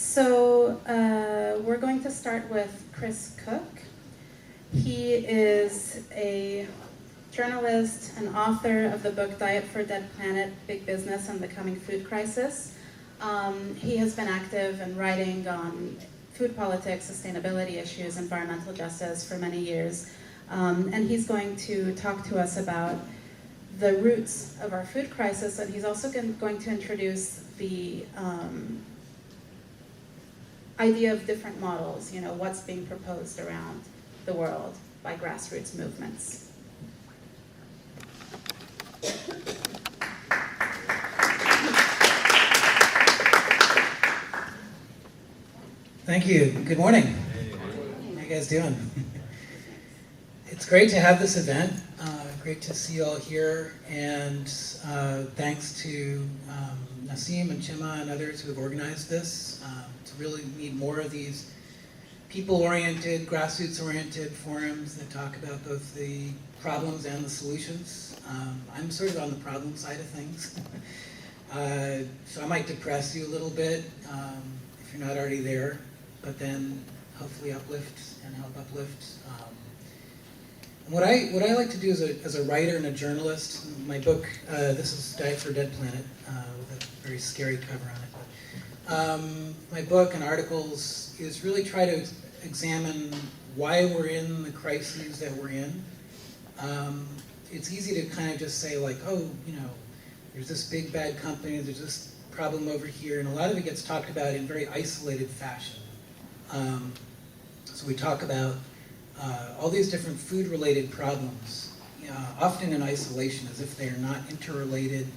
So we're going to start with Chris Cook. He is a journalist and author of the book Diet for a Dead Planet, Big Business and the Coming Food Crisis. He has been active in writing on food politics, sustainability issues, environmental justice for many years. And he's going to talk to us about the roots of our food crisis, and he's also going to introduce the idea of different models, you know, what's being proposed around the world by grassroots movements. Thank you. Good morning. How you guys doing? It's great to have this event. Great to see you all here, and thanks to Nassim and Chima and others who have organized this. To really need more of these people-oriented, grassroots-oriented forums that talk about both the problems and the solutions. I'm sort of on the problem side of things. So I might depress you a little bit if you're not already there, but then hopefully uplift and help uplift. What I like to do as a writer and a journalist, my book, this is Diet for a Dead Planet, with a very scary cover on it. But, my book and articles is really try to examine why we're in the crises that we're in. It's easy to kind of just say like, oh, you know, there's this big bad company, there's this problem over here, and a lot of it gets talked about in very isolated fashion. So we talk about all these different food-related problems, often in isolation, as if they are not interrelated.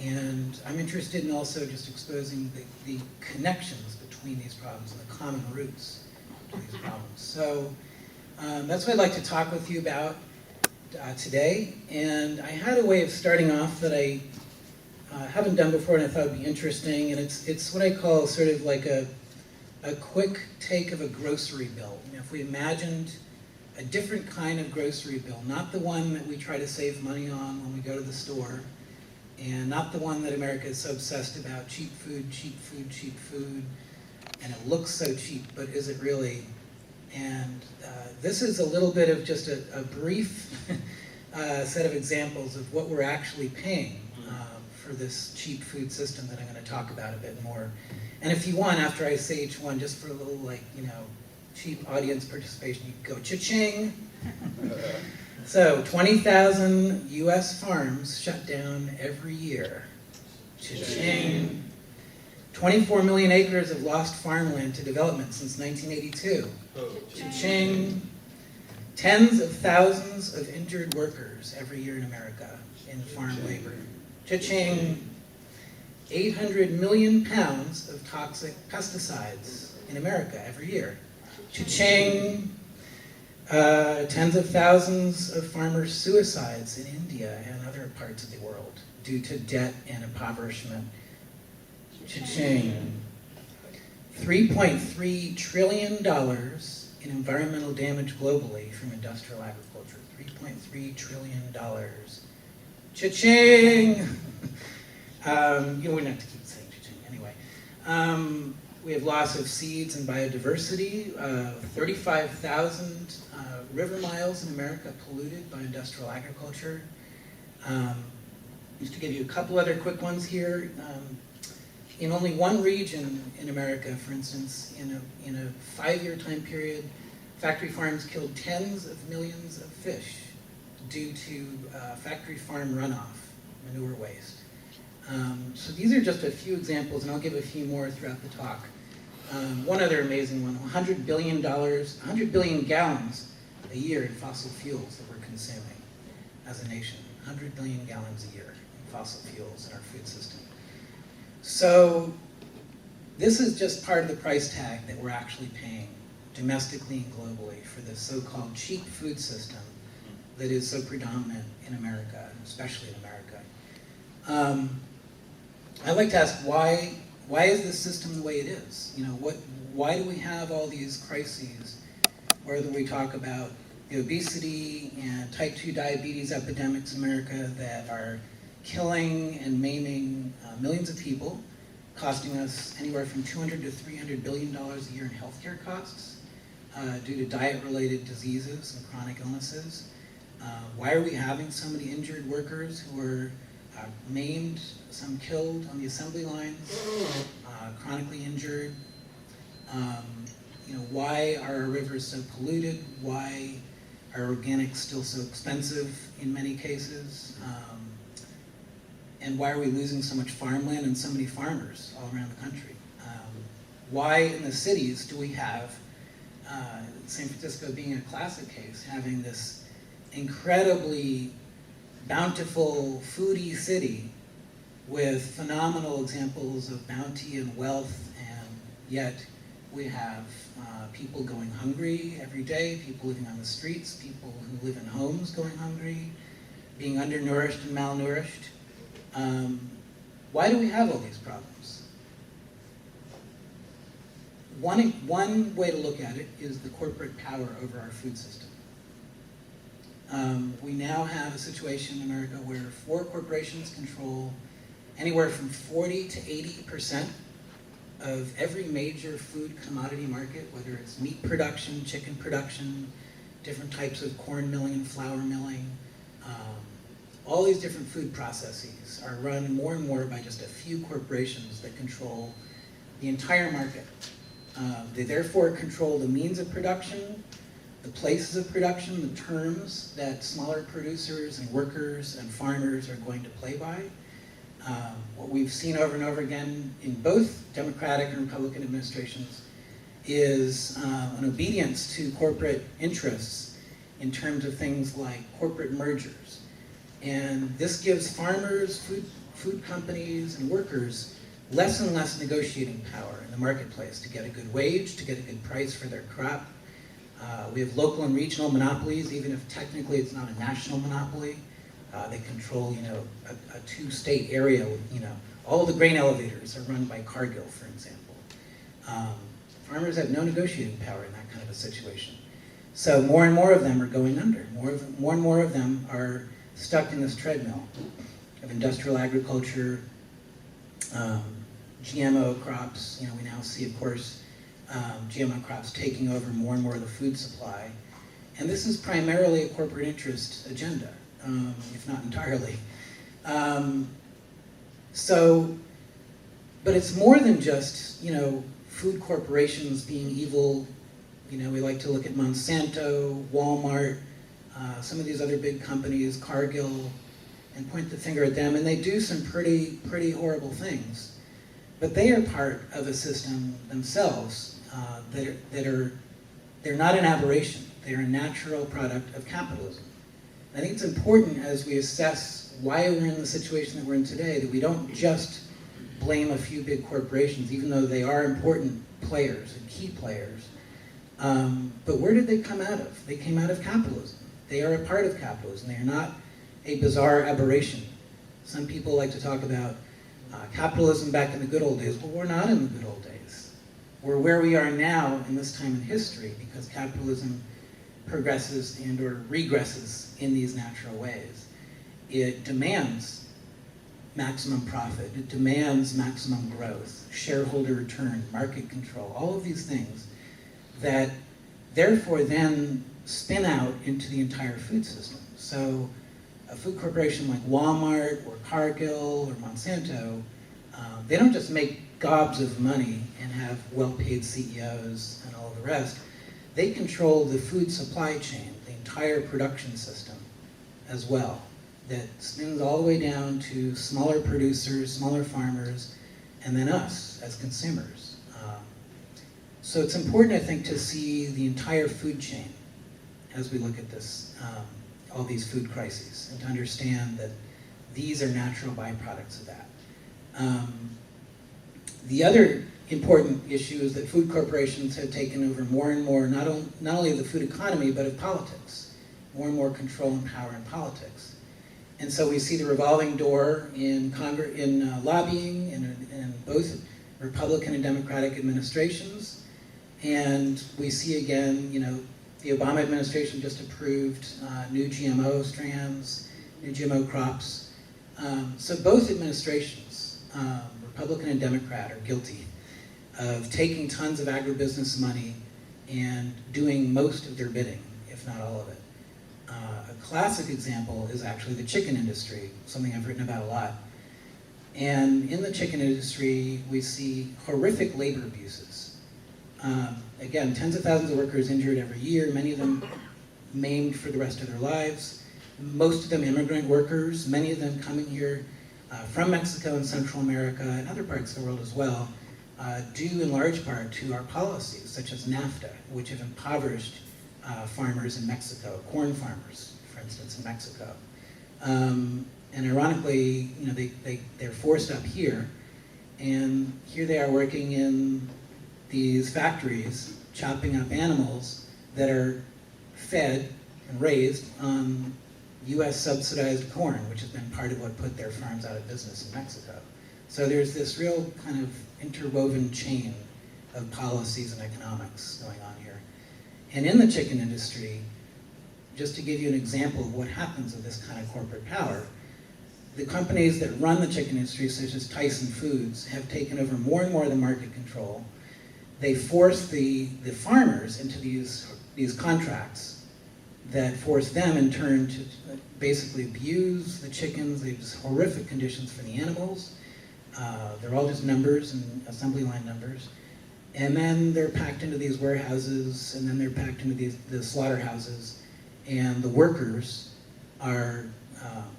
And I'm interested in also just exposing the connections between these problems and the common roots to these problems. So that's what I'd like to talk with you about today. And I had a way of starting off that I haven't done before and I thought would be interesting. And it's what I call sort of like a quick take of a grocery bill. You know, if we imagined a different kind of grocery bill, not the one that we try to save money on when we go to the store, and not the one that America is so obsessed about, cheap food, cheap food, cheap food, and it looks so cheap, but is it really? And this is a little bit of just a brief set of examples of what we're actually paying for this cheap food system that I'm going to talk about a bit more. And if you want, after I say each one, just for a little, like, you know, cheap audience participation, you can go cha-ching. So, 20,000 U.S. farms shut down every year. Cha-ching. 24 million acres of lost farmland to development since 1982. Cha-ching. Tens of thousands of injured workers every year in America in farm labor. Cha-ching. 800 million pounds of toxic pesticides in America every year. Cha-ching! Tens of thousands of farmers' suicides in India and other parts of the world due to debt and impoverishment. Cha-ching! $3.3 trillion in environmental damage globally from industrial agriculture. $3.3 trillion. Cha-ching! You wouldn't have to keep saying cha-ching anyway. We have loss of seeds and biodiversity. 35,000 river miles in America polluted by industrial agriculture. Just to give you a couple other quick ones here. In only one region in America, for instance, in a 5-year time period, factory farms killed tens of millions of fish due to factory farm runoff, manure waste. So these are just a few examples, and I'll give a few more throughout the talk. One other amazing one, $100 billion gallons a year in fossil fuels that we're consuming as a nation. 100 billion gallons a year in fossil fuels in our food system. So this is just part of the price tag that we're actually paying domestically and globally for this so-called cheap food system that is so predominant in America, especially in America. I'd like to ask why is this system the way it is? You know, why do we have all these crises, whether we talk about the obesity and type 2 diabetes epidemics in America that are killing and maiming millions of people, costing us anywhere from $200 to $300 billion a year in healthcare costs due to diet-related diseases and chronic illnesses. Why are we having so many injured workers who are maimed, some killed on the assembly lines, chronically injured? Why are our rivers so polluted? Why are organics still so expensive in many cases? And why are we losing so much farmland and so many farmers all around the country? Why in the cities do we have, San Francisco being a classic case, having this incredibly bountiful, foodie city with phenomenal examples of bounty and wealth, and yet we have people going hungry every day, people living on the streets, people who live in homes going hungry, being undernourished and malnourished. Why do we have all these problems? One way to look at it is the corporate power over our food system. We now have a situation in America where 4 corporations control anywhere from 40 to 80% of every major food commodity market, whether it's meat production, chicken production, different types of corn milling and flour milling. All these different food processes are run more and more by just a few corporations that control the entire market. They therefore control the means of production, the places of production, the terms that smaller producers and workers and farmers are going to play by. What we've seen over and over again in both Democratic and Republican administrations is an obedience to corporate interests in terms of things like corporate mergers. And this gives farmers, food companies, and workers less and less negotiating power in the marketplace to get a good wage, to get a good price for their crop. We have local and regional monopolies, even if technically it's not a national monopoly. They control, a 2-state area. All the grain elevators are run by Cargill, for example. Farmers have no negotiating power in that kind of a situation. So more and more of them are going under. More and more of them are stuck in this treadmill of industrial agriculture, GMO crops. We now see, of course, GMO crops taking over more and more of the food supply. And this is primarily a corporate interest agenda, if not entirely. But it's more than just, food corporations being evil. We like to look at Monsanto, Walmart, some of these other big companies, Cargill, and point the finger at them, and they do some pretty horrible things. But they are part of a system themselves they're not an aberration. They're a natural product of capitalism. I think it's important as we assess why we're in the situation that we're in today that we don't just blame a few big corporations, even though they are important players and key players. But where did they come out of? They came out of capitalism. They are a part of capitalism. They are not a bizarre aberration. Some people like to talk about capitalism back in the good old days. Well, we're not in the good old days. We're where we are now in this time in history because capitalism progresses and or regresses in these natural ways. It demands maximum profit. It demands maximum growth, shareholder return, market control, all of these things that therefore then spin out into the entire food system. So a food corporation like Walmart or Cargill or Monsanto, they don't just make gobs of money and have well-paid CEOs and all of the rest. They control the food supply chain, the entire production system as well, that spins all the way down to smaller producers, smaller farmers, and then us as consumers. So it's important, I think, to see the entire food chain as we look at this, all these food crises, and to understand that these are natural byproducts of that. The other important issue is that food corporations have taken over more and more, not only of the food economy, but of politics, more and more control and power in politics. And so we see the revolving door in lobbying in both Republican and Democratic administrations. And we see again, the Obama administration just approved new GMO strands, new GMO crops. So both administrations, Republican and Democrat, are guilty of taking tons of agribusiness money and doing most of their bidding, if not all of it. A classic example is actually the chicken industry, something I've written about a lot. And in the chicken industry, we see horrific labor abuses. Again, tens of thousands of workers injured every year, many of them maimed for the rest of their lives. Most of them immigrant workers, many of them coming here from Mexico and Central America and other parts of the world as well, due in large part to our policies, such as NAFTA, which have impoverished farmers in Mexico, corn farmers, for instance, in Mexico. And ironically, they're forced up here, and here they are working in these factories, chopping up animals that are fed and raised on US subsidized corn, which has been part of what put their farms out of business in Mexico. So there's this real kind of interwoven chain of policies and economics going on here. And in the chicken industry, just to give you an example of what happens with this kind of corporate power, the companies that run the chicken industry, such as Tyson Foods, have taken over more and more of the market control. They force the farmers into these contracts that force them in turn to basically abuse the chickens. They have just horrific conditions for the animals. They're all just numbers and assembly line numbers. And then they're packed into these warehouses, and then they're packed into the slaughterhouses, and the workers are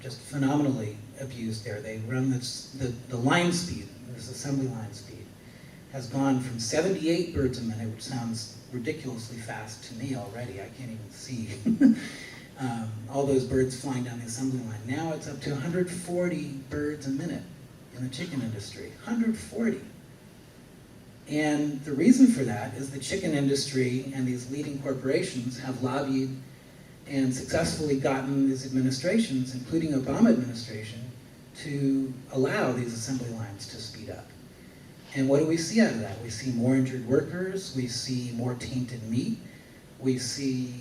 just phenomenally abused there. They run the line speed, this assembly line speed, has gone from 78 birds a minute, which sounds ridiculously fast to me already. I can't even see all those birds flying down the assembly line. Now it's up to 140 birds a minute in the chicken industry, 140. And the reason for that is the chicken industry and these leading corporations have lobbied and successfully gotten these administrations, including Obama administration, to allow these assembly lines to speed up. And what do we see out of that? We see more injured workers, we see more tainted meat, we see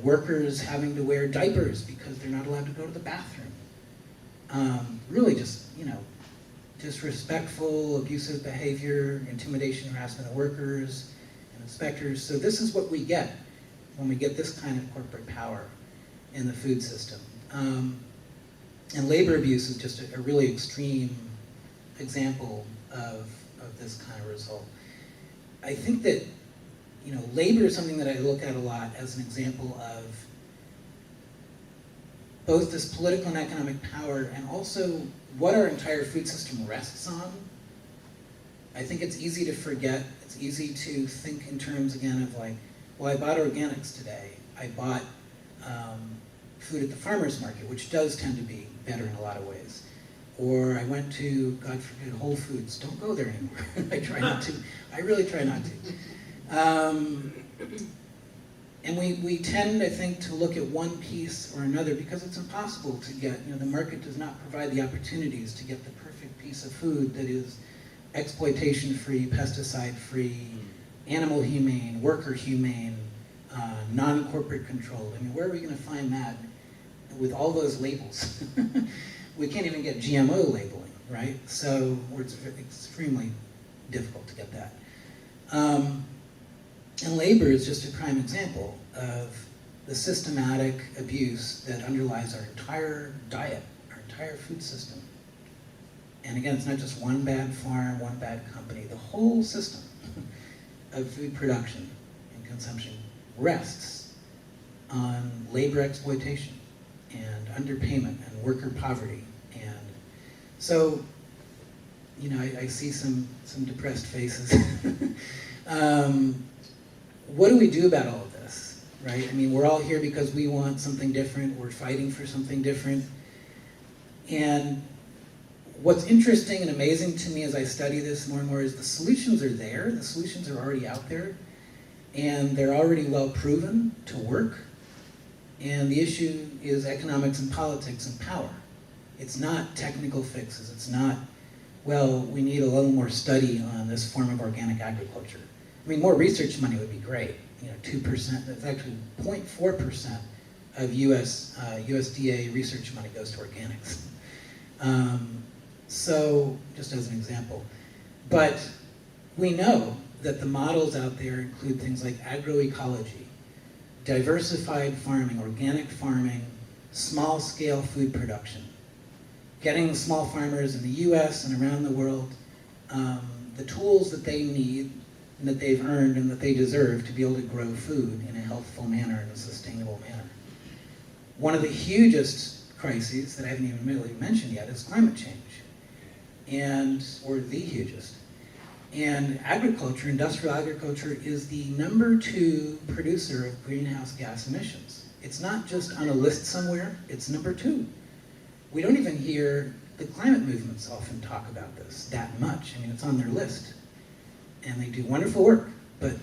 workers having to wear diapers because they're not allowed to go to the bathroom. Really just, disrespectful, abusive behavior, intimidation, harassment of workers and inspectors. So this is what we get when we get this kind of corporate power in the food system. And labor abuse is just a really extreme example of this kind of result. I think that, labor is something that I look at a lot as an example of both this political and economic power and also what our entire food system rests on. I think it's easy to forget. It's easy to think in terms, again, of like, well, I bought organics today. I bought food at the farmer's market, which does tend to be better in a lot of ways. Or I went to, God forbid, Whole Foods. Don't go there anymore. I try not to. I really try not to. And we tend, I think, to look at one piece or another because it's impossible to get, the market does not provide the opportunities to get the perfect piece of food that is exploitation-free, pesticide-free, animal humane, worker humane, non-corporate controlled. I mean, where are we going to find that with all those labels? We can't even get GMO labeling, right? So it's extremely difficult to get that. And labor is just a prime example of the systematic abuse that underlies our entire diet, our entire food system. And again, it's not just one bad farm, one bad company. The whole system of food production and consumption rests on labor exploitation and underpayment and worker poverty. And so, I see some depressed faces. What do we do about all of this, right? I mean, we're all here because we want something different. We're fighting for something different. And what's interesting and amazing to me as I study this more and more is the solutions are there. The solutions are already out there. And they're already well proven to work. And the issue is economics and politics and power. It's not technical fixes. It's not, well, we need a little more study on this form of organic agriculture. I mean, more research money would be great. 2%, that's actually 0.4% of USDA research money goes to organics. So, just as an example. But we know that the models out there include things like agroecology, diversified farming, organic farming, small-scale food production, getting small farmers in the US and around the world the tools that they need and that they've earned and that they deserve to be able to grow food in a healthful manner and a sustainable manner. One of the hugest crises that I haven't even really mentioned yet is climate change, or the hugest. And agriculture, industrial agriculture, is the #2 producer of greenhouse gas emissions. It's not just on a list somewhere, it's #2. We don't even hear the climate movements often talk about this that much. I mean, it's on their list. And they do wonderful work, but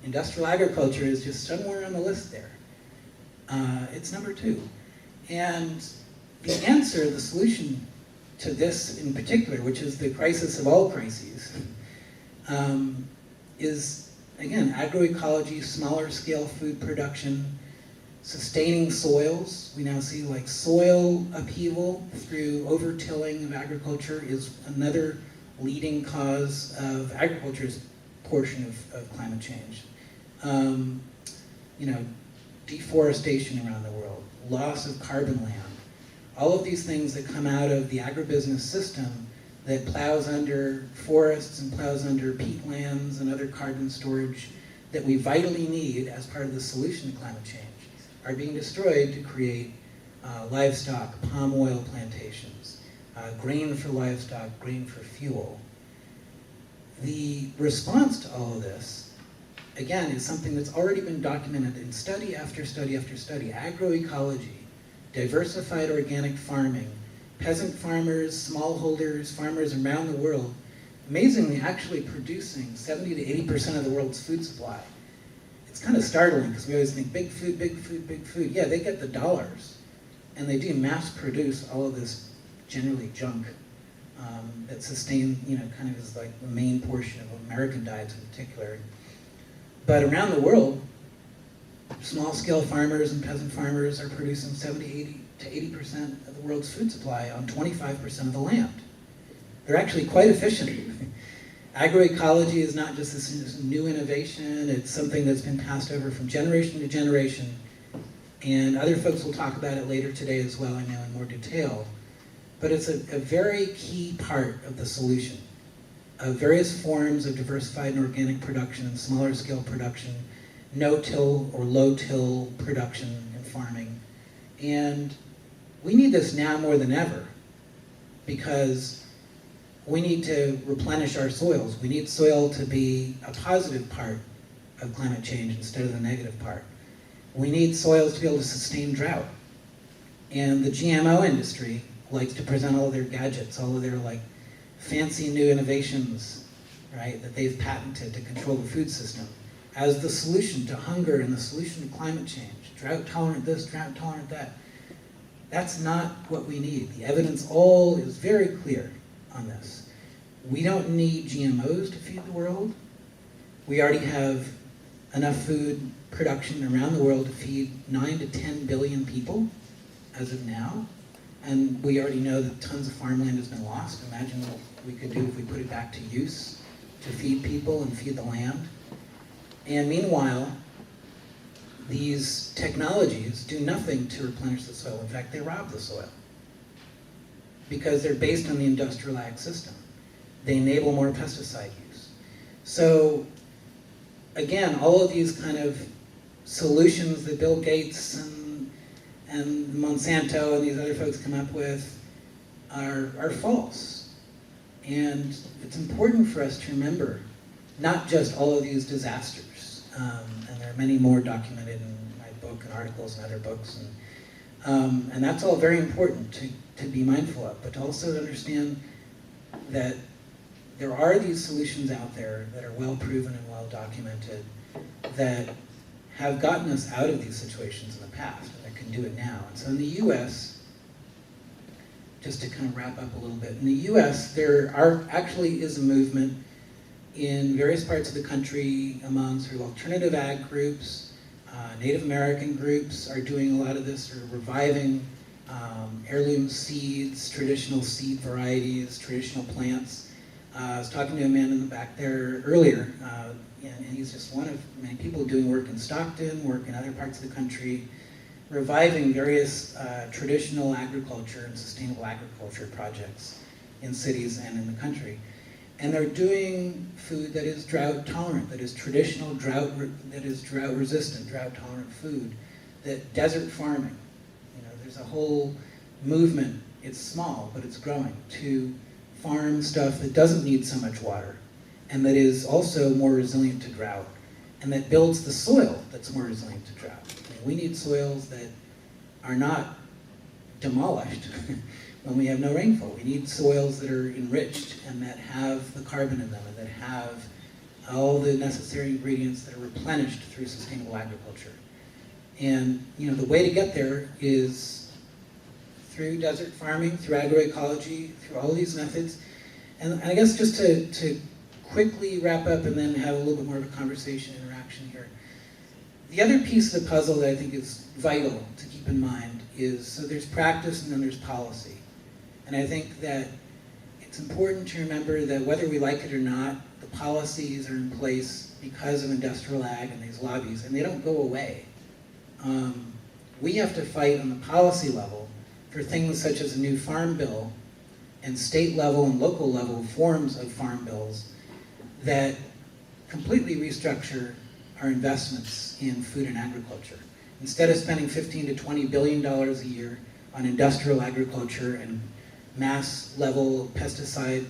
industrial agriculture is just somewhere on the list there. It's #2. And the answer, the solution to this in particular, which is the crisis of all crises, is, again, agroecology, smaller scale food production, sustaining soils. We now see like soil upheaval through overtilling of agriculture is another leading cause of agriculture's portion of climate change. Deforestation around the world, loss of carbon land, all of these things that come out of the agribusiness system that plows under forests and plows under peatlands and other carbon storage that we vitally need as part of the solution to climate change are being destroyed to create livestock, palm oil plantations, grain for livestock, grain for fuel. The response to all of this, again, is something that's already been documented in study after study after study. Agroecology, diversified organic farming, peasant farmers, smallholders, farmers around the world, amazingly actually producing 70 to 80% of the world's food supply. It's kind of startling because we always think big food, big food, big food. Yeah, they get the dollars, and they do mass produce all of this generally junk that sustain, kind of is like the main portion of American diets in particular. But around the world, small-scale farmers and peasant farmers are producing 70 to 80% of the world's food supply on 25% of the land. They're actually quite efficient. Agroecology is not just this new innovation, it's something that's been passed over from generation to generation, and other folks will talk about it later today as well, I know, in more detail. But it's a very key part of the solution of various forms of diversified and organic production and smaller scale production, no-till or low-till production and farming. And we need this now more than ever because we need to replenish our soils. We need soil to be a positive part of climate change instead of the negative part. We need soils to be able to sustain drought. And the GMO industry likes to present all of their gadgets, all of their fancy new innovations, right, that they've patented to control the food system as the solution to hunger and the solution to climate change. Drought tolerant this, drought tolerant that. That's not what we need. The evidence all is very clear on this. We don't need GMOs to feed the world. We already have enough food production around the world to feed 9 to 10 billion people as of now. And we already know that tons of farmland has been lost. Imagine what we could do if we put it back to use to feed people and feed the land. And meanwhile, these technologies do nothing to replenish the soil. In fact, they rob the soil because they're based on the industrial ag system. They enable more pesticide use. So again, all of these kind of solutions that Bill Gates and Monsanto and these other folks come up with are false. And it's important for us to remember not just all of these disasters, and there are many more documented in my book and articles and other books, and that's all very important to be mindful of, but to also understand that there are these solutions out there that are well proven and well documented that have gotten us out of these situations in the past and that can do it now. And so in the US, just to kind of wrap up a little bit, in the US there actually is a movement in various parts of the country among sort of alternative ag groups, Native American groups are doing a lot of this, sort of reviving heirloom seeds, traditional seed varieties, traditional plants. I was talking to a man in the back there earlier, and he's just one of many people doing work in Stockton, work in other parts of the country, reviving various traditional agriculture and sustainable agriculture projects in cities and in the country. And they're doing food that is drought tolerant, that is traditional that is drought resistant, drought tolerant food, that desert farming. You know, there's a whole movement, it's small, but it's growing, to farm stuff that doesn't need so much water, and that is also more resilient to drought, and that builds the soil that's more resilient to drought. I mean, we need soils that are not demolished when we have no rainfall. We need soils that are enriched and that have the carbon in them and that have all the necessary ingredients that are replenished through sustainable agriculture. And you know, the way to get there is through desert farming, through agroecology, through all these methods. And I guess just to quickly wrap up and then have a little bit more of a conversation interaction here. The other piece of the puzzle that I think is vital to keep in mind is, so there's practice and then there's policy. And I think that it's important to remember that whether we like it or not, the policies are in place because of industrial ag and these lobbies, and they don't go away. We have to fight on the policy level for things such as a new farm bill and state level and local level forms of farm bills that completely restructure our investments in food and agriculture. Instead of spending $15 to $20 billion a year on industrial agriculture and mass level pesticide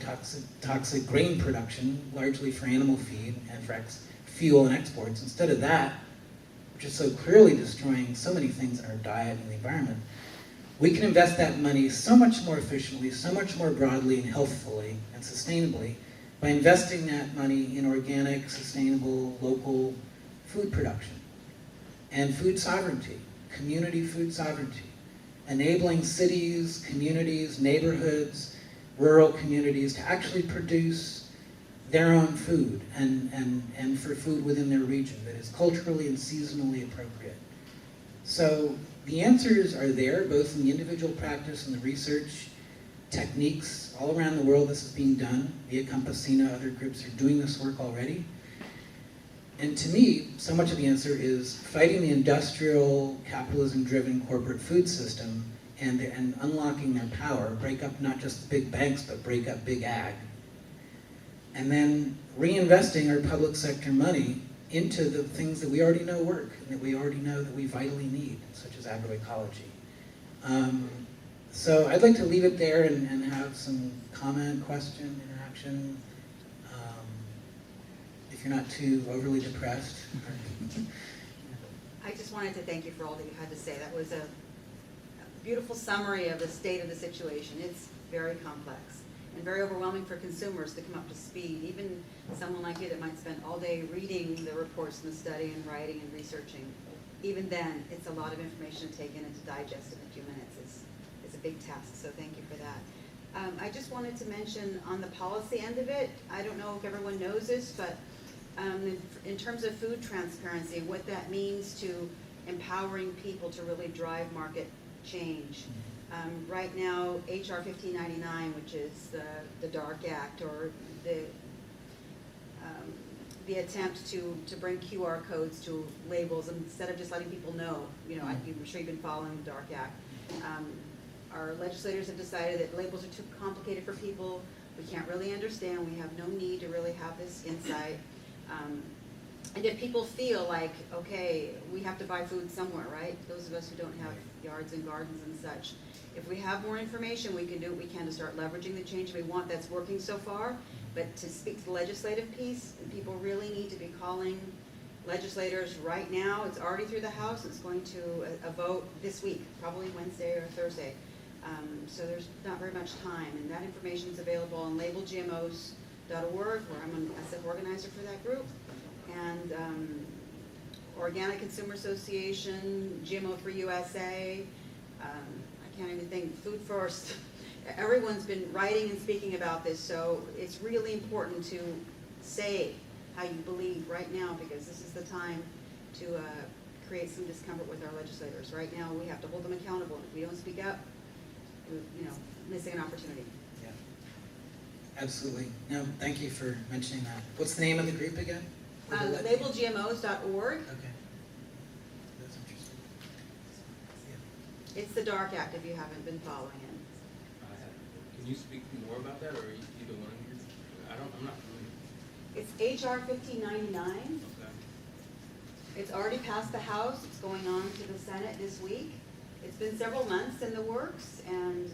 toxic grain production, largely for animal feed and for fuel and exports, instead of that, which is so clearly destroying so many things in our diet and the environment, we can invest that money so much more efficiently, so much more broadly and healthfully and sustainably by investing that money in organic, sustainable, local food production and food sovereignty, community food sovereignty, enabling cities, communities, neighborhoods, rural communities to actually produce their own food and for food within their region that is culturally and seasonally appropriate. So the answers are there, both in the individual practice and the research techniques. All around the world this is being done. Via Campesina, other groups are doing this work already. And to me, so much of the answer is fighting the industrial, capitalism-driven corporate food system and unlocking their power, break up not just the big banks, but break up big ag. And then reinvesting our public sector money into the things that we already know work and that we already know that we vitally need, such as agroecology. So I'd like to leave it there and have some comment, question, interaction. If you're not too overly depressed. I just wanted to thank you for all that you had to say. That was a beautiful summary of the state of the situation. It's very complex and very overwhelming for consumers to come up to speed. Even someone like you that might spend all day reading the reports and the study and writing and researching, even then, it's a lot of information to take in and to digest in a few minutes. It's a big task, so thank you for that. I just wanted to mention on the policy end of it, I don't know if everyone knows this, but in terms of food transparency, what that means to empowering people to really drive market change. Right now, HR 1599, which is the DARK Act, or the attempt to bring QR codes to labels instead of just letting people know, you know, I'm sure you've been following the DARK Act. Our legislators have decided that labels are too complicated for people. We can't really understand. We have no need to really have this insight. And if people feel like, okay, we have to buy food somewhere, right? Those of us who don't have yards and gardens and such. If we have more information, we can do what we can to start leveraging the change we want that's working so far. But to speak to the legislative piece, people really need to be calling legislators right now. It's already through the House. It's going to a vote this week, probably Wednesday or Thursday. So there's not very much time. And that information is available on labelgmos.org, where I'm an SF organizer for that group. And Organic Consumer Association, GMO3 USA, I can't even think, Food First. Everyone's been writing and speaking about this, so it's really important to say how you believe right now, because this is the time to creates some discomfort with our legislators. Right now, we have to hold them accountable, and if we don't speak up, we're, missing an opportunity. Yeah, absolutely. No, thank you for mentioning that. What's the name of the group again? Labelgmos.org. Okay. That's interesting. Yeah. It's the DARK Act if you haven't been following it. Can you speak more about that, or either one of you? I'm not familiar. It's HR 1599. Okay. It's already passed the House. It's going on to the Senate this week. It's been several months in the works, and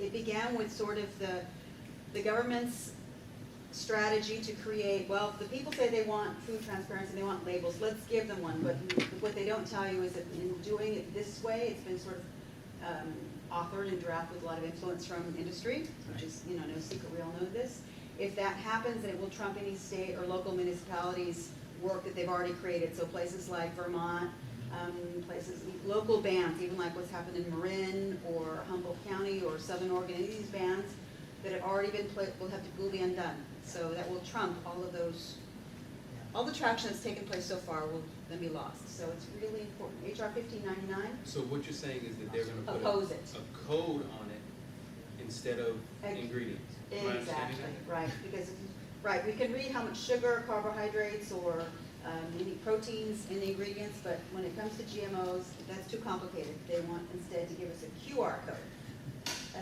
it began with sort of the government's strategy to create, well, the people say they want food transparency, they want labels, let's give them one, but what they don't tell you is that in doing it this way, it's been sort of authored and drafted with a lot of influence from industry, which is, no secret, we all know this. If that happens, then it will trump any state or local municipalities' work that they've already created. So places like Vermont, local bans, even like what's happened in Marin or Humboldt County or Southern Oregon, any of these bans that have already been will be undone. So that will trump all of those, all the traction that's taken place so far will then be lost. So it's really important. HR 1599. So what you're saying is that they're going to put Oppose it. a code on it instead of ingredients. Am I understanding Exactly, that? right, because, we can read how much sugar, carbohydrates, or any proteins in the ingredients, but when it comes to GMOs, that's too complicated. They want instead to give us a QR code,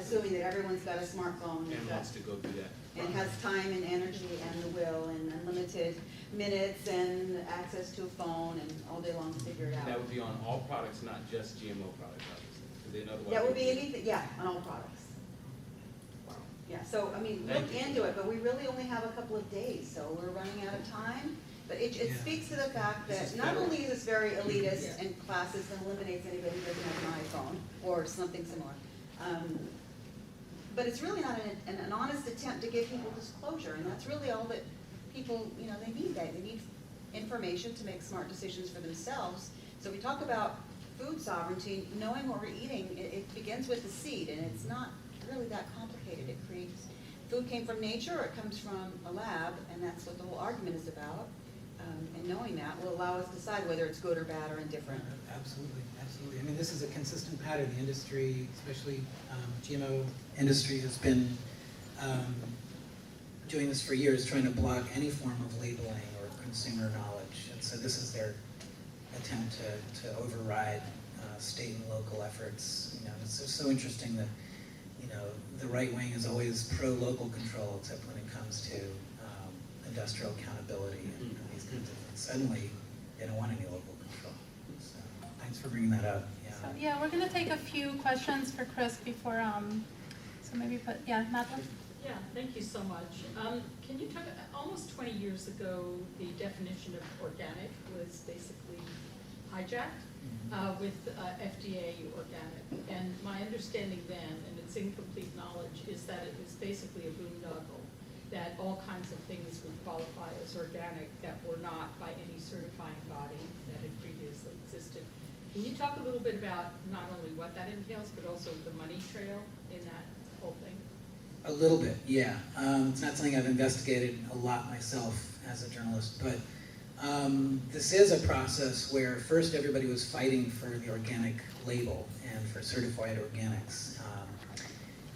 assuming that everyone's got a smartphone And wants to go do that. and has time and energy and the will and unlimited minutes and access to a phone and all day long to figure it That out. would be on all products, not just GMO products, obviously. 'Cause then otherwise That would be it anything, yeah, on all products. Wow. Yeah, so, look Thank you. into it, but we really only have a couple of days, so we're running out of time. But it Yeah. speaks to the fact This that is not federal. only is this very elitist Yeah. and classist and eliminates anybody who doesn't have an iPhone or something similar, but it's really not an honest attempt to give people disclosure, and that's really all that people, they need that. They need information to make smart decisions for themselves. So we talk about food sovereignty, knowing what we're eating, it begins with the seed, and it's not really that complicated. It creates, food came from nature, or it comes from a lab, and that's what the whole argument is about. And knowing that will allow us to decide whether it's good or bad or indifferent. Absolutely, absolutely. I mean, this is a consistent pattern. The industry, especially GMO industry, has been doing this for years, trying to block any form of labeling or consumer knowledge. And so this is their attempt to override state and local efforts. It's just so interesting that the right wing is always pro-local control, except when it comes to industrial accountability and these kinds of things. Suddenly, they don't want any local control. So thanks for bringing that up. Yeah. So, yeah, we're going to take a few questions for Chris before, so maybe Madeline? Yeah, thank you so much. Can you talk, almost 20 years ago, the definition of organic was basically hijacked with FDA organic. And my understanding then, and it's incomplete knowledge, is that it was basically a boondoggle, that all kinds of things would qualify as organic that were not by any certifying body that had previously existed. Can you talk a little bit about not only what that entails, but also the money trail in that whole thing? A little bit, yeah. It's not something I've investigated a lot myself as a journalist, but this is a process where first everybody was fighting for the organic label and for certified organics.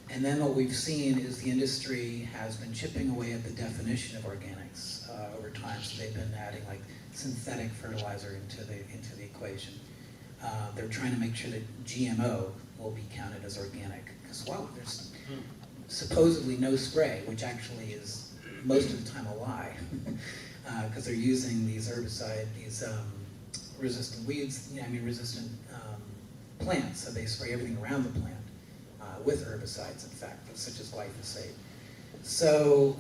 And then what we've seen is the industry has been chipping away at the definition of organics over time. So they've been adding like synthetic fertilizer into the equation. They're trying to make sure that GMO will be counted as organic. Because there's supposedly no spray, which actually is most of the time a lie, because they're using these resistant weeds, resistant plants. So they spray everything around the plant with herbicides, in fact, such as glyphosate. So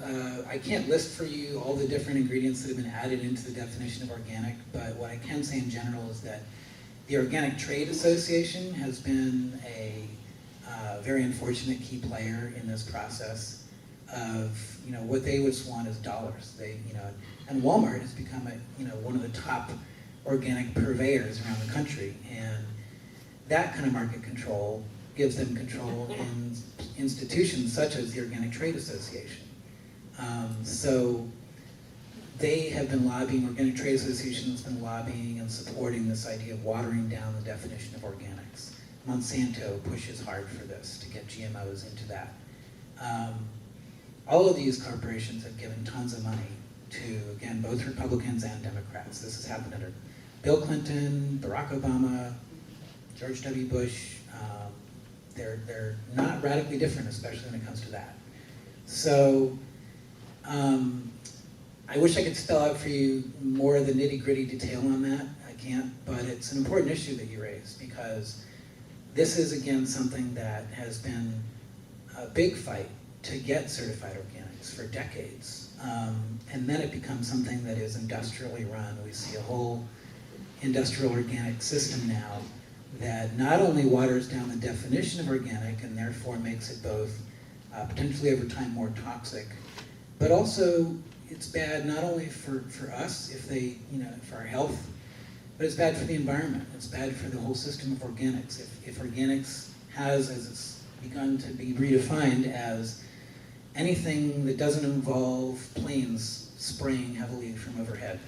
I can't list for you all the different ingredients that have been added into the definition of organic, but what I can say in general is that the Organic Trade Association has been a very unfortunate key player in this process of, what they just want is dollars. And Walmart has become one of the top organic purveyors around the country, and that kind of market control gives them control in institutions such as the Organic Trade Association. So they have been lobbying, Organic Trade Association has been lobbying and supporting this idea of watering down the definition of organics. Monsanto pushes hard for this to get GMOs into that. All of these corporations have given tons of money to, again, both Republicans and Democrats. This has happened under Bill Clinton, Barack Obama, George W. Bush. They're not radically different, especially when it comes to that. So I wish I could spell out for you more of the nitty-gritty detail on that. I can't, but it's an important issue that you raised, because this is, again, something that has been a big fight to get certified organics for decades. And then it becomes something that is industrially run. We see a whole industrial organic system now that not only waters down the definition of organic and therefore makes it both potentially over time more toxic, but also it's bad not only for us, if they, for our health, but it's bad for the environment. It's bad for the whole system of organics. If organics has, as it's begun to be redefined as anything that doesn't involve planes spraying heavily from overhead.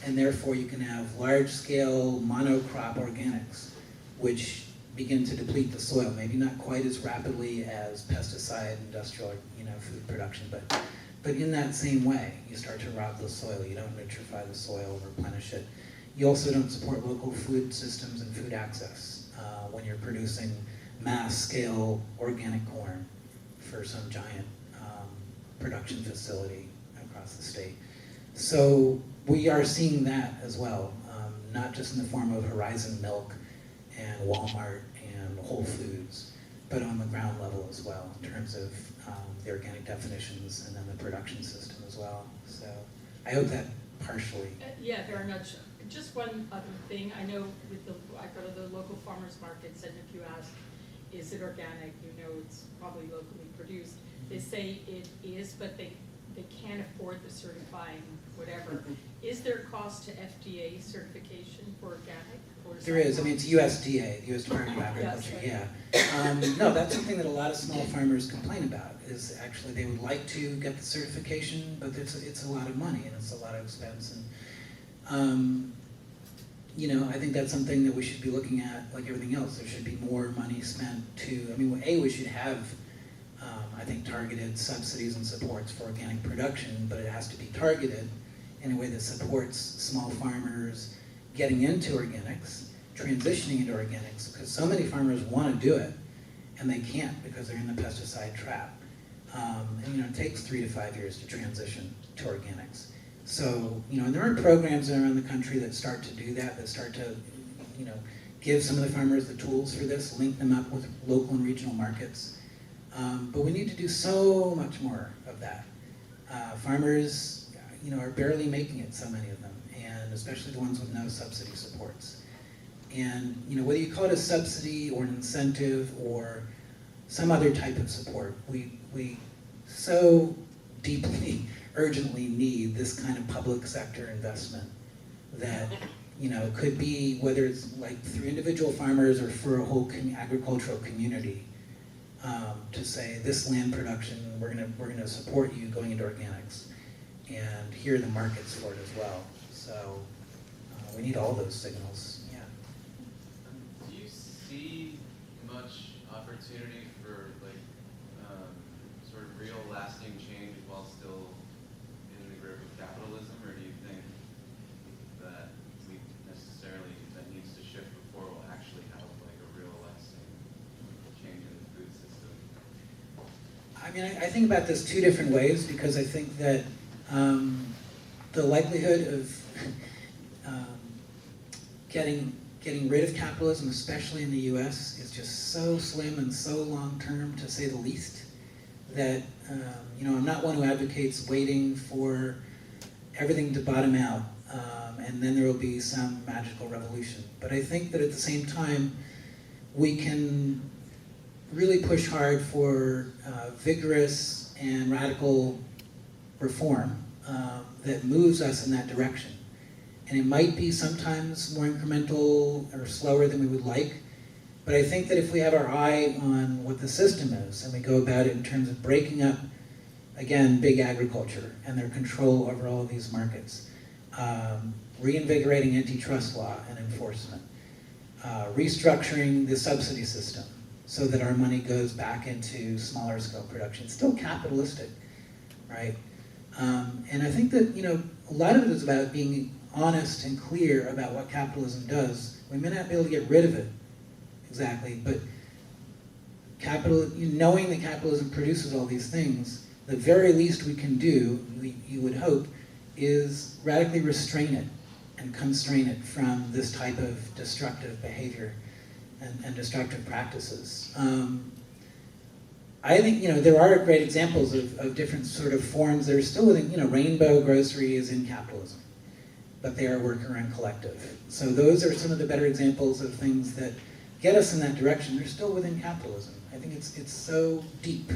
And therefore you can have large-scale monocrop organics, which begin to deplete the soil, maybe not quite as rapidly as pesticide industrial, food production, but in that same way, you start to rob the soil. You don't nutrify the soil, replenish it. You also don't support local food systems and food access when you're producing mass-scale organic corn for some giant production facility across the state. So we are seeing that as well, not just in the form of Horizon Milk and Walmart and Whole Foods, but on the ground level as well, in terms of the organic definitions and then the production system as well. So I hope that partially. Yeah, very much. Just one other thing, I know I go to the local farmers markets, and if you ask, is it organic, it's probably locally produced. They say it is, but they can't afford the certifying whatever. Is there a cost to FDA certification for organic? Or There is. I mean, it's USDA, the U.S. Department of Agriculture. Yes, Yeah. No, that's something that a lot of small farmers complain about. Is actually they would like to get the certification, but it's a lot of money and it's a lot of expense. And I think that's something that we should be looking at, like everything else. There should be more money spent to. I mean, we should have. I think targeted subsidies and supports for organic production, but it has to be targeted in a way that supports small farmers getting into organics, transitioning into organics, because so many farmers want to do it, and they can't because they're in the pesticide trap. And it takes 3 to 5 years to transition to organics. So, and there are programs around the country that start to do that, that start to, give some of the farmers the tools for this, link them up with local and regional markets. But we need to do so much more of that. Farmers, are barely making it, so many of them, and especially the ones with no subsidy supports. And, whether you call it a subsidy or an incentive or some other type of support, we so deeply, urgently need this kind of public sector investment that, could be, whether it's like through individual farmers or for a whole agricultural community, to say this land production, we're gonna support you going into organics, and here are the markets for it as well. So we need all those signals. Yeah. Do you see much opportunity for sort of real lasting change while still in the grip of capitalism, or do you think that that needs to shift before we'll actually have a real lasting change in the food system? I mean, I think about this two different ways, because I think that the likelihood of getting rid of capitalism, especially in the U.S., is just so slim and so long-term, to say the least, that I'm not one who advocates waiting for everything to bottom out and then there will be some magical revolution. But I think that at the same time, we can really push hard for vigorous and radical reform that moves us in that direction. And it might be sometimes more incremental or slower than we would like, but I think that if we have our eye on what the system is, and we go about it in terms of breaking up again, big agriculture and their control over all of these markets, reinvigorating antitrust law and enforcement, restructuring the subsidy system so that our money goes back into smaller scale production. It's still capitalistic, right? And I think that, a lot of it is about being honest and clear about what capitalism does. We may not be able to get rid of it exactly, but knowing that capitalism produces all these things, the very least we can do, you would hope, is radically restrain it and constrain it from this type of destructive behavior and destructive practices. I think, there are great examples of different sort of forms that are still within, Rainbow Grocery is in capitalism, but they are worker and collective. So those are some of the better examples of things that get us in that direction. They're still within capitalism. I think it's so deep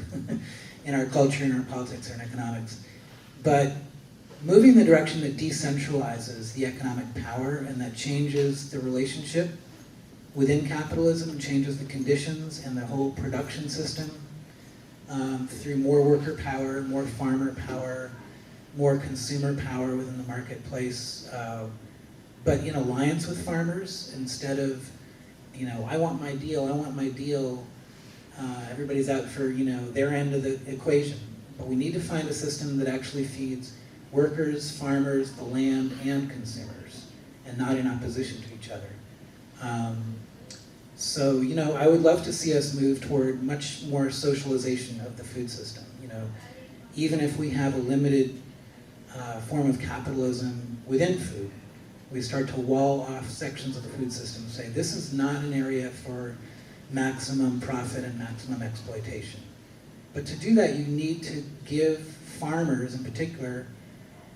in our culture, in our politics, and economics. But moving in the direction that decentralizes the economic power and that changes the relationship within capitalism and changes the conditions and the whole production system through more worker power, more farmer power, more consumer power within the marketplace, but in alliance with farmers instead of, I want my deal, everybody's out for, their end of the equation. But we need to find a system that actually feeds workers, farmers, the land, and consumers, and not in opposition to each other. So, I would love to see us move toward much more socialization of the food system. Even if we have a limited form of capitalism within food, we start to wall off sections of the food system and say, this is not an area for maximum profit and maximum exploitation. But to do that, you need to give farmers in particular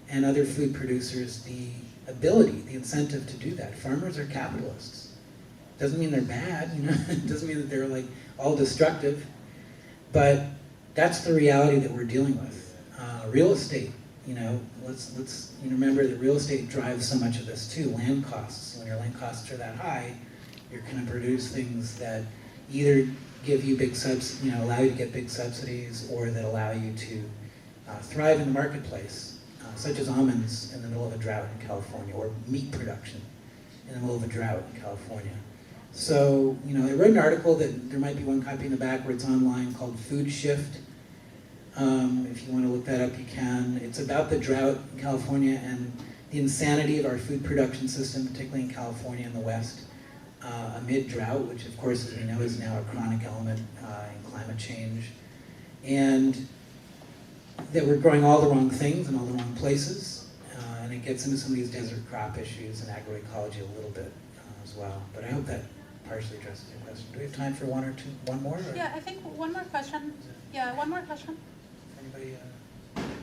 and other food producers the ability, the incentive to do that. Farmers are capitalists. Doesn't mean they're bad, It doesn't mean that they're like all destructive, but that's the reality that we're dealing with. Real estate, let's remember that real estate drives so much of this too. Land costs. When your land costs are that high, you're going to produce things that either give you big allow you to get big subsidies, or that allow you to thrive in the marketplace, such as almonds in the middle of a drought in California, or meat production in the middle of a drought in California. So, I wrote an article that there might be one copy in the back where it's online called Food Shift. If you want to look that up, you can. It's about the drought in California and the insanity of our food production system, particularly in California and the West, amid drought, which of course, as we know, is now a chronic element in climate change. And that we're growing all the wrong things in all the wrong places. And it gets into some of these desert crop issues and agroecology a little bit as well. But I hope that partially addresses your question. Do we have time for one more? Or? Yeah, I think one more question. Yeah, one more question. Anybody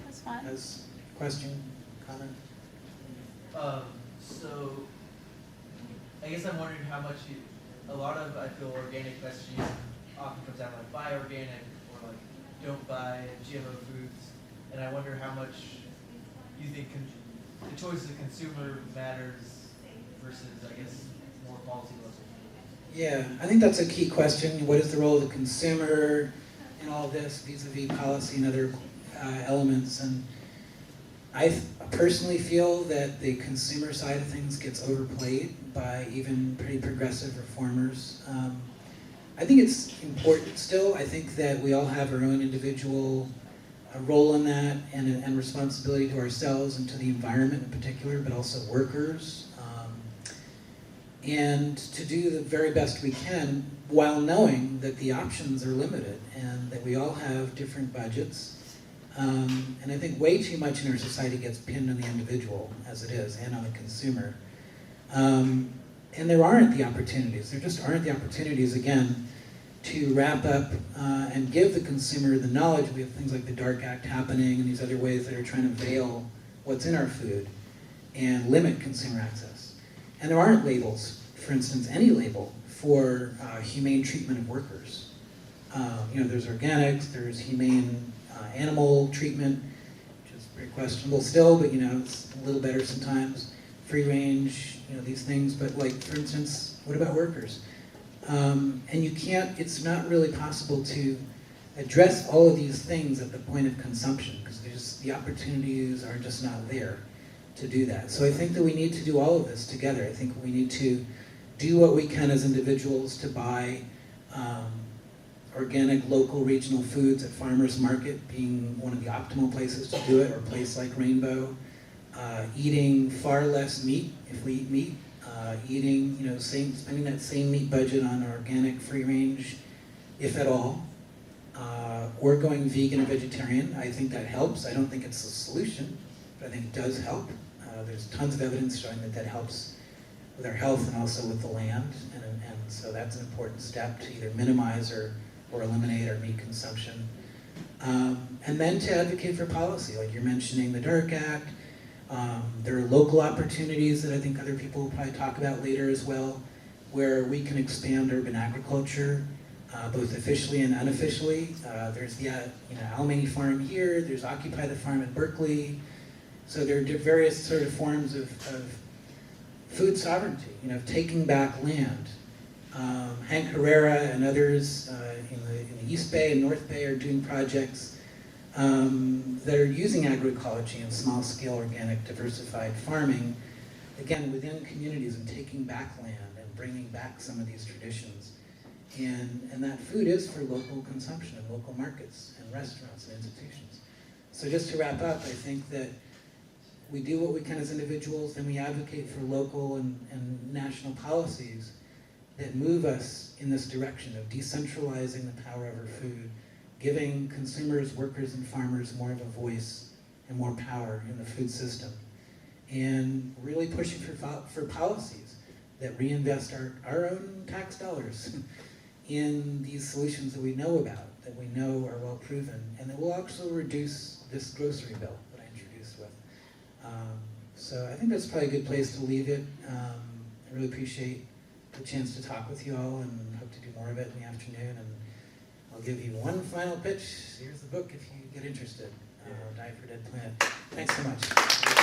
That's fine. has a question, comment? So, I guess I'm wondering how much a lot of, I feel, organic messaging often comes out like buy organic or like don't buy GMO foods, and I wonder how much you think the choice of the consumer matters versus, I guess, more policy level. Yeah, I think that's a key question. What is the role of the consumer in all of this vis-a-vis policy and other elements? And I personally feel that the consumer side of things gets overplayed by even pretty progressive reformers. I think it's important still. I think that we all have our own individual role in that and responsibility to ourselves and to the environment in particular, but also workers. And to do the very best we can while knowing that the options are limited and that we all have different budgets. And I think way too much in our society gets pinned on the individual, as it is, and on the consumer. And there aren't the opportunities. There just aren't the opportunities, again, to wrap up and give the consumer the knowledge. We have things like the Dark Act happening and these other ways that are trying to veil what's in our food and limit consumer access. And there aren't labels, for instance, any label for humane treatment of workers. There's organics, there's humane animal treatment, which is very questionable still, but it's a little better sometimes. Free range, these things, but like, for instance, what about workers? And you can't, it's not really possible to address all of these things at the point of consumption, because the opportunities are just not there to do that. So I think that we need to do all of this together. I think we need to do what we can as individuals to buy organic, local, regional foods at farmers market being one of the optimal places to do it, or a place like Rainbow. Eating far less meat if we eat meat. Eating, spending that same meat budget on organic, free range, if at all. Or going vegan or vegetarian. I think that helps. I don't think it's a solution, but I think it does help. There's tons of evidence showing that that helps with our health and also with the land, and so that's an important step to either minimize or eliminate our meat consumption. And then to advocate for policy, like you're mentioning the Dark Act. There are local opportunities that I think other people will probably talk about later as well, where we can expand urban agriculture, both officially and unofficially. There's the Alamany Farm here, there's Occupy the Farm in Berkeley. So there are various sort of forms of food sovereignty, taking back land. Hank Herrera and others in the East Bay and North Bay are doing projects that are using agroecology and small-scale organic diversified farming, again, within communities, and taking back land and bringing back some of these traditions. And that food is for local consumption and local markets and restaurants and institutions. So just to wrap up, I think that we do what we can as individuals, then we advocate for local and national policies that move us in this direction of decentralizing the power over food, giving consumers, workers, and farmers more of a voice and more power in the food system, and really pushing for policies that reinvest our own tax dollars in these solutions that we know about, that we know are well proven, and that will also reduce this grocery bill that I introduced with. So I think that's probably a good place to leave it. I really appreciate the chance to talk with you all, and hope to do more of it in the afternoon. And I'll give you one final pitch. Here's the book if you get interested. Diet for a Dead Planet. Thanks so much.